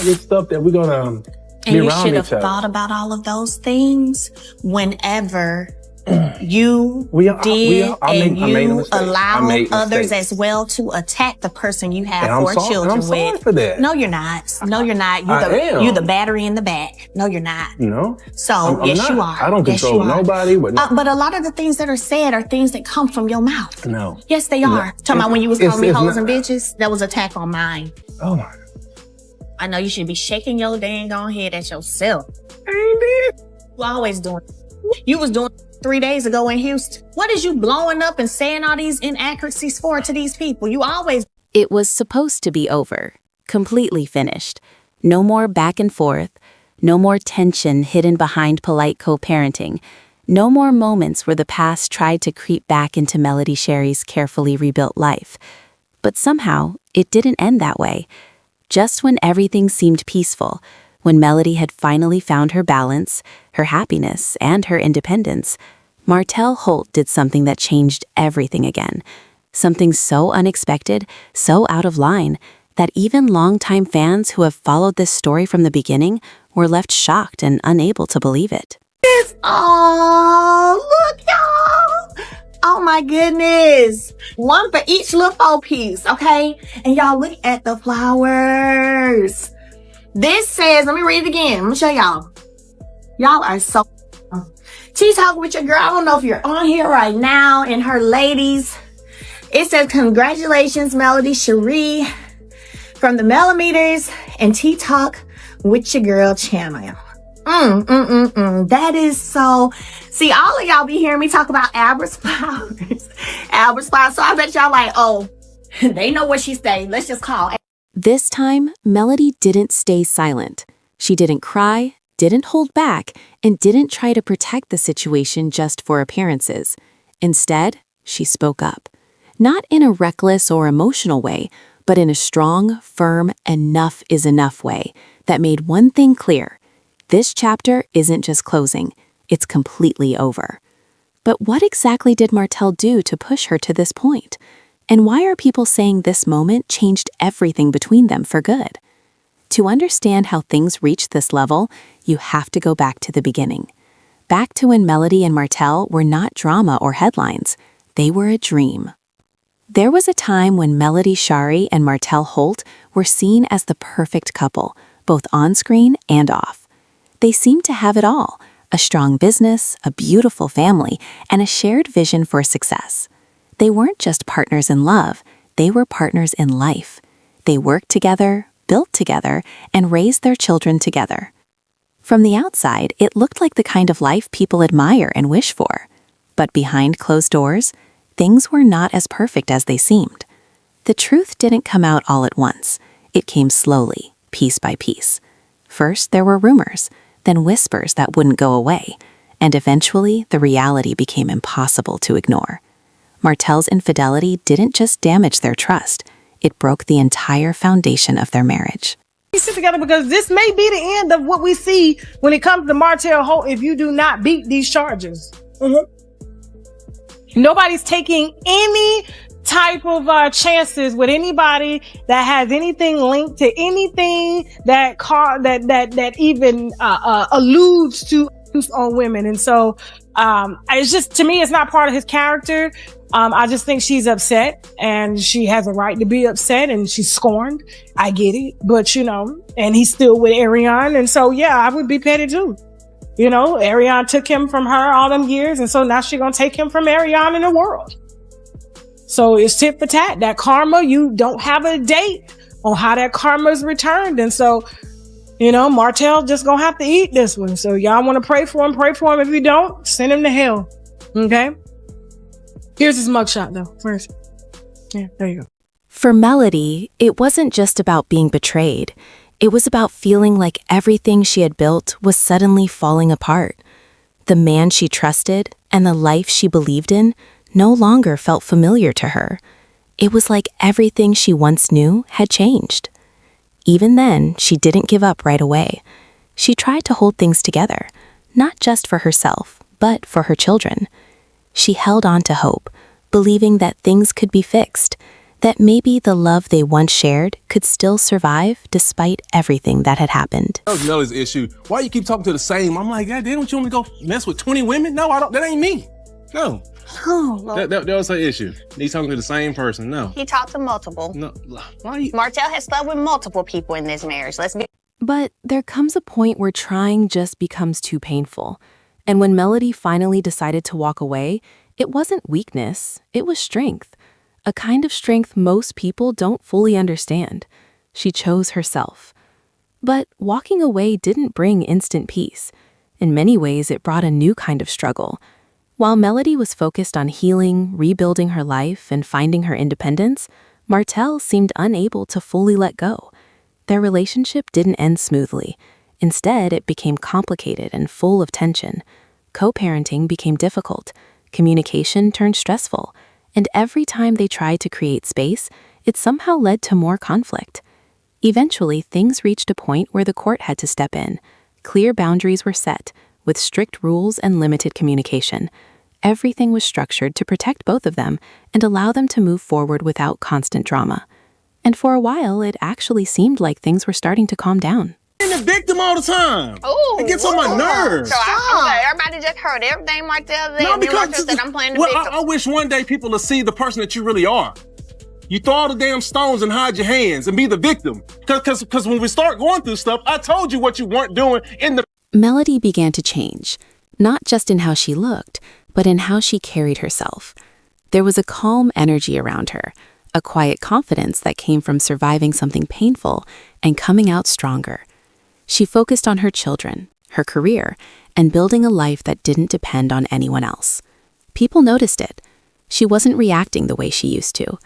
It's stuff that we're gonna And be you around should have each other. thought about all of those things whenever you I made a you mistake. I allow made others mistakes. as well to attack the person you have And I'm 4 sorry- children and I'm sorry with. for that. No, you're not. No, you're not. I am. You're the battery in the back. No, you're not. No. So I'm yes, not. you are. I don't Yes, control you are. nobody. But a lot of the things that are said are things that come from your mouth. No. Yes, they are. Talking about when you was calling me hoes and bitches, that was attack on mine. Oh my. I know you should be shaking your dang on head at yourself. I ain't did. You always doing it. You was doing it 3 days ago in Houston. What is you blowing up and saying all these inaccuracies for to these people? You always... It was supposed to be over, completely finished. No more back and forth, no more tension hidden behind polite co-parenting, no more moments where the past tried to creep back into Melody Shari's carefully rebuilt life. But somehow, it didn't end that way. Just when everything seemed peaceful, when Melody had finally found her balance, her happiness, and her independence, Martell Holt did something that changed everything again. Something so unexpected, so out of line, that even longtime fans who have followed this story from the beginning were left shocked and unable to believe it. Oh, look, y'all. Oh, my goodness. One for each little 4 piece, okay? And y'all look at the flowers. This says, let me read it again. I'm going to show y'all. Y'all are so... Talk with your girl. I don't know if you're on here right now and her ladies. It says, congratulations, Melody Shari, from the Millimeters and Talk with your girl channel. That is so... See, all of y'all be hearing me talk about Albert's flowers. Albert's flowers. So I bet y'all like, oh, they know what she say. Let's just call. This time, Melody didn't stay silent. She didn't cry, didn't hold back, and didn't try to protect the situation just for appearances. Instead, she spoke up. Not in a reckless or emotional way, but in a strong, firm, enough is enough way that made one thing clear. This chapter isn't just closing, it's completely over. But what exactly did Martell do to push her to this point? And why are people saying this moment changed everything between them for good? To understand how things reached this level, you have to go back to the beginning. Back to when Melody and Martell were not drama or headlines. They were a dream. There was a time when Melody Shari and Martell Holt were seen as the perfect couple, both on-screen and off. They seemed to have it all, a strong business, a beautiful family, and a shared vision for success. They weren't just partners in love, they were partners in life. They worked together, built together, and raised their children together. From the outside, it looked like the kind of life people admire and wish for. But behind closed doors, things were not as perfect as they seemed. The truth didn't come out all at once. It came slowly, piece by piece. First, there were rumors, then whispers that wouldn't go away, and eventually the reality became impossible to ignore. Martell's infidelity didn't just damage their trust, it broke the entire foundation of their marriage. We sit together because this may be the end of what we see when it comes to Martell Holt if you do not beat these charges. Nobody's taking any type of chances with anybody that has anything linked to anything that even alludes to abuse on women. And so it's just, to me, it's not part of his character. I just think she's upset and she has a right to be upset and she's scorned. I get it. But, and he's still with Ariane. And so, yeah, I would be petty too. Ariane took him from her all them years. And so now she's going to take him from Ariane in the world. So it's tit for tat. That karma, you don't have a date on how that karma is returned. And so, Martell just going to have to eat this one. So y'all want to pray for him. If you don't, send him to hell. Okay? Here's his mugshot, though, first. Yeah, there you go. For Melody, it wasn't just about being betrayed. It was about feeling like everything she had built was suddenly falling apart. The man she trusted and the life she believed in no longer felt familiar to her. It was like everything she once knew had changed. Even then, she didn't give up right away. She tried to hold things together, not just for herself, but for her children. She held on to hope, believing that things could be fixed, that maybe the love they once shared could still survive despite everything that had happened. That was Melody's issue. Why you keep talking to the same? I'm like, God, don't you want me to go mess with 20 women? No, I don't. That ain't me. No. Oh, Lord. That was her issue. He's talking to the same person. No. He talked to multiple. No. Why you? Martell has slept with multiple people in this marriage. Let's be. But there comes a point where trying just becomes too painful. And when Melody finally decided to walk away, it wasn't weakness, it was strength. A kind of strength most people don't fully understand. She chose herself. But walking away didn't bring instant peace. In many ways, it brought a new kind of struggle. While Melody was focused on healing, rebuilding her life, and finding her independence, Martell seemed unable to fully let go. Their relationship didn't end smoothly. Instead, it became complicated and full of tension. Co-parenting became difficult. Communication turned stressful. And every time they tried to create space, it somehow led to more conflict. Eventually, things reached a point where the court had to step in. Clear boundaries were set, with strict rules and limited communication. Everything was structured to protect both of them and allow them to move forward without constant drama. And for a while, it actually seemed like things were starting to calm down. I'm the victim all the time. Ooh, It gets on my nerves. So everybody just heard everything Martell said. No, because Martell said, I'm playing the well, victim. I wish one day people would see the person that you really are. You throw all the damn stones and hide your hands and be the victim. Because when we start going through stuff, I told you what you weren't doing in the... Melody began to change, not just in how she looked, but in how she carried herself. There was a calm energy around her, a quiet confidence that came from surviving something painful and coming out stronger. She focused on her children, her career, and building a life that didn't depend on anyone else. People noticed it. She wasn't reacting the way she used to.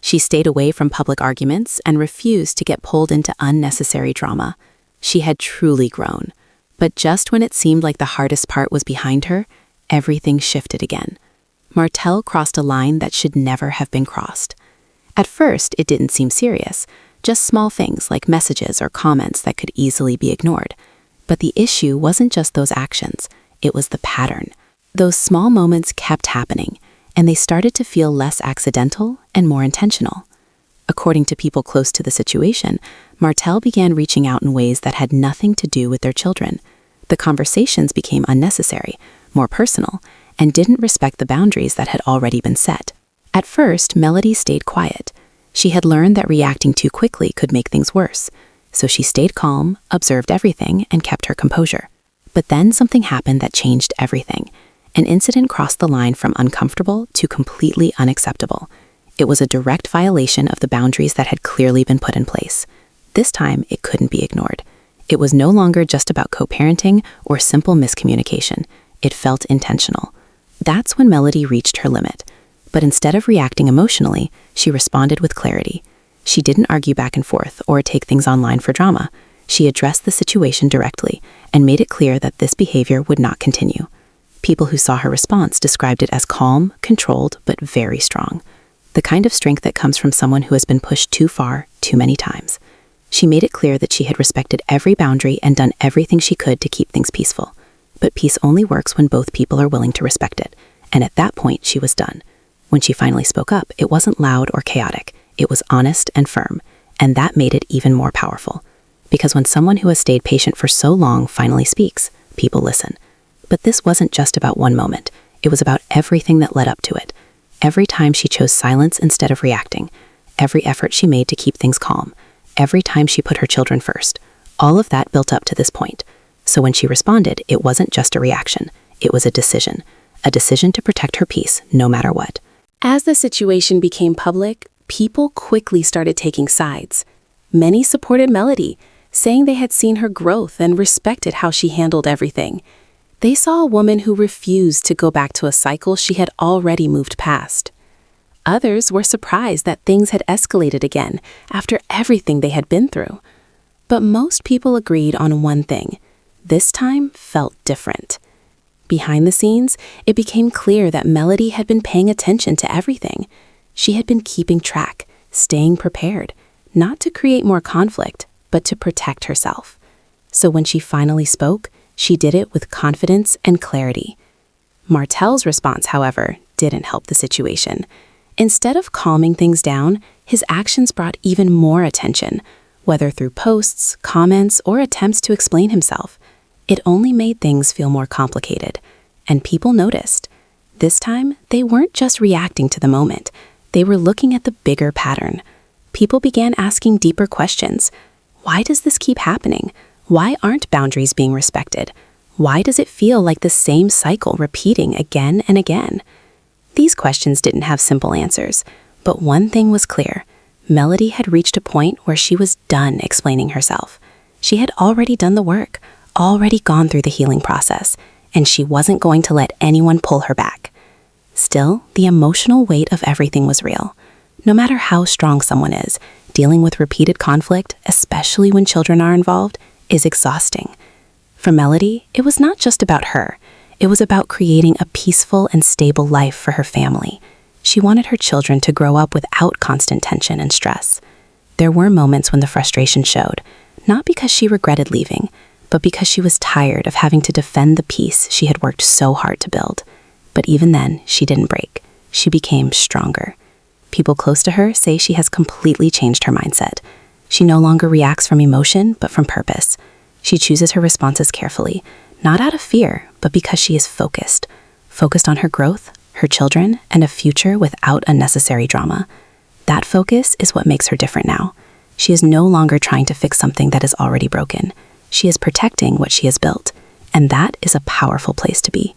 She stayed away from public arguments and refused to get pulled into unnecessary drama. She had truly grown. But just when it seemed like the hardest part was behind her, everything shifted again. Martell crossed a line that should never have been crossed. At first, it didn't seem serious, just small things like messages or comments that could easily be ignored. But the issue wasn't just those actions, it was the pattern. Those small moments kept happening, and they started to feel less accidental and more intentional. According to people close to the situation, Martell began reaching out in ways that had nothing to do with their children. The conversations became unnecessary, more personal, and didn't respect the boundaries that had already been set. At first, Melody stayed quiet. She had learned that reacting too quickly could make things worse. So she stayed calm, observed everything, and kept her composure. But then something happened that changed everything. An incident crossed the line from uncomfortable to completely unacceptable. It was a direct violation of the boundaries that had clearly been put in place. This time, it couldn't be ignored. It was no longer just about co-parenting or simple miscommunication. It felt intentional. That's when Melody reached her limit. But instead of reacting emotionally, she responded with clarity. She didn't argue back and forth or take things online for drama. She addressed the situation directly and made it clear that this behavior would not continue. People who saw her response described it as calm, controlled, but very strong. The kind of strength that comes from someone who has been pushed too far, too many times. She made it clear that she had respected every boundary and done everything she could to keep things peaceful. But peace only works when both people are willing to respect it. And at that point, she was done. When she finally spoke up, it wasn't loud or chaotic. It was honest and firm. And that made it even more powerful. Because when someone who has stayed patient for so long finally speaks, people listen. But this wasn't just about one moment. It was about everything that led up to it. Every time she chose silence instead of reacting. Every effort she made to keep things calm. Every time she put her children first. All of that built up to this point. So when she responded, it wasn't just a reaction. It was a decision. A decision to protect her peace, no matter what. As the situation became public, people quickly started taking sides. Many supported Melody, saying they had seen her growth and respected how she handled everything. They saw a woman who refused to go back to a cycle she had already moved past. Others were surprised that things had escalated again after everything they had been through. But most people agreed on one thing. This time felt different. Behind the scenes, it became clear that Melody had been paying attention to everything. She had been keeping track, staying prepared, not to create more conflict, but to protect herself. So when she finally spoke, she did it with confidence and clarity. Martell's response, however, didn't help the situation. Instead of calming things down, his actions brought even more attention, whether through posts, comments, or attempts to explain himself. It only made things feel more complicated, and people noticed. This time, they weren't just reacting to the moment. They were looking at the bigger pattern. People began asking deeper questions. Why does this keep happening? Why aren't boundaries being respected? Why does it feel like the same cycle repeating again and again? These questions didn't have simple answers, but one thing was clear. Melody had reached a point where she was done explaining herself. She had already done the work, already gone through the healing process, and she wasn't going to let anyone pull her back. Still, the emotional weight of everything was real. No matter how strong someone is, dealing with repeated conflict, especially when children are involved, is exhausting. For Melody, it was not just about her. It was about creating a peaceful and stable life for her family. She wanted her children to grow up without constant tension and stress. There were moments when the frustration showed, not because she regretted leaving, but because she was tired of having to defend the peace she had worked so hard to build. But even then, she didn't break. She became stronger. People close to her say she has completely changed her mindset. She no longer reacts from emotion, but from purpose. She chooses her responses carefully, not out of fear, but because she is focused. Focused on her growth, her children, and a future without unnecessary drama. That focus is what makes her different now. She is no longer trying to fix something that is already broken. She is protecting what she has built, and that is a powerful place to be.